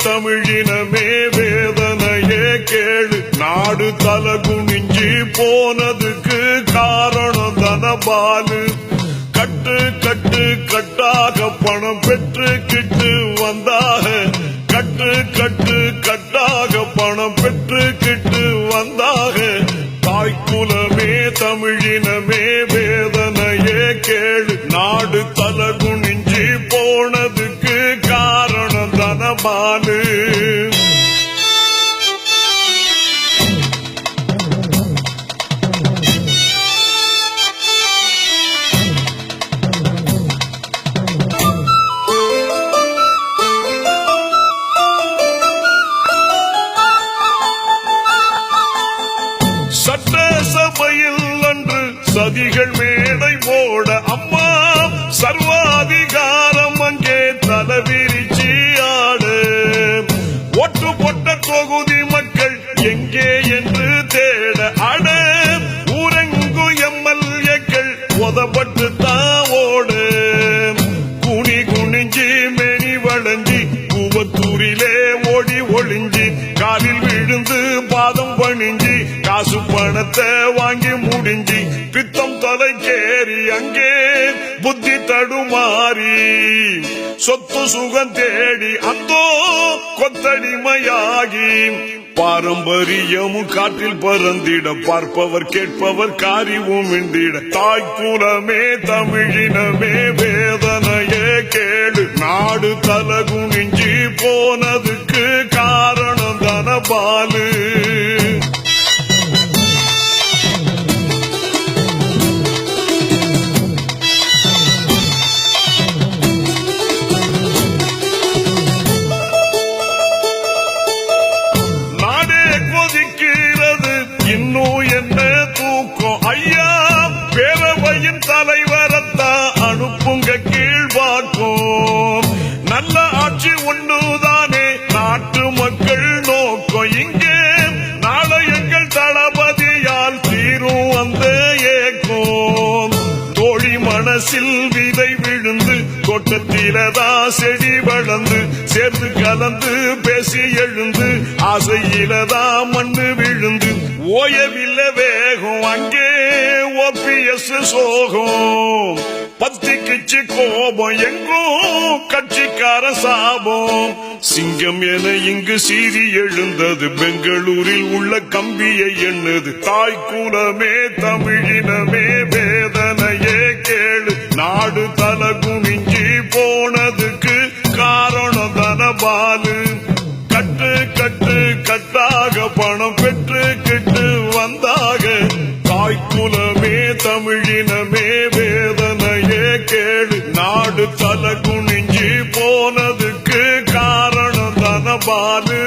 தமிழினமே வேதனையே கேளு. நாடு தலகுனிஞ்சி போனதுக்கு காரணம் தனபாலு. கட்டு கட்டு கட்டாக பணம் பெற்றுக்கிட்டு வந்தாக. கட்டு கட்டு கட்டாக பணம் பெற்றுக்கிட்டு வந்தாக. தாய்க்குலமே தமிழினமே வேதனையே கேளு. நாடு தலகுனிஞ்சி போனதுக்கு காரணம் தனபாலு. சட்டசபையில் அன்று சதிகள் மேடை போட அம்மா சர்வாதிகாரம் அங்கே தலைவிரிச்சி ஆடு. ஒட்டு போட்ட தொகுதி மக்கள் எங்கே என்று தேட அட. ஊரெங்கு எம்எல்ஏக்கள் உதப்பட்டு தாவோடு. குனி குனிஞ்சி மெனி வளைஞ்சி கூவத்தூரிலே ஓடி ஒளிஞ்சி காலில் விழுந்து பாதம் பணிஞ்சி காசு பணத்தை வாங்கி முடிஞ்சி பித்தம் தலைக்கேறி அங்கே புத்தி தடுமாறி சொத்து சுகம் தேடி அந்தோ கொத்தடிமையாகி பாரம்பரியமும் காற்றில் பறந்திட பார்ப்பவர் கேட்பவர் காரிவும் இண்டிட. தாய்க்குலமே தமிழினமே வேதனையே கேளு. நாடு தலகுனிஞ்சி போனதுக்கு காரணம் தனபாலு. இன்னும் என்ன தூக்கம் ஐயா. பேரவையின் தலைவரத்தா அனுப்புங்க கீழ்பார்க்கும். நல்ல ஆட்சி ஒன்றுதானே நாட்டு மக்கள் நோக்கம். இங்கே நாளை எங்கள் தளபதியால் தீரும் அந்த ஏக்கம். தோழி மனசில் விதை விழுந்து தோட்டத்திலதா செடி வளர்ந்து சேர்ந்து கலந்து பேசி எழுந்து ஆசையிலதா மண்ணு விழுந்து ஓயவில்லை வேகம் அங்கே ஓபிஎஸ் சோகம். பத்திக்குச்சு கோபம் எங்கும் கட்சிக்கார சாபம். சிங்கம் என இங்கு சீறி எழுந்தது பெங்களூரில் உள்ள கம்பியை எண்ணுது. தாய்க்குலமே தமிழினமே வேதனையே கேளு. நாடு தலகுனிஞ்சி போனதுக்கு காரணம் தனபாலு. கட்டு கட்டு கட்டாக பணம் பெற்றுக்கிட்டு வந்தாக. தாய்க்குலமே தமிழினமே வேதனையே கேளு. நாடு தலகுனிஞ்சி போனதுக்கு காரணம் தனபாலு.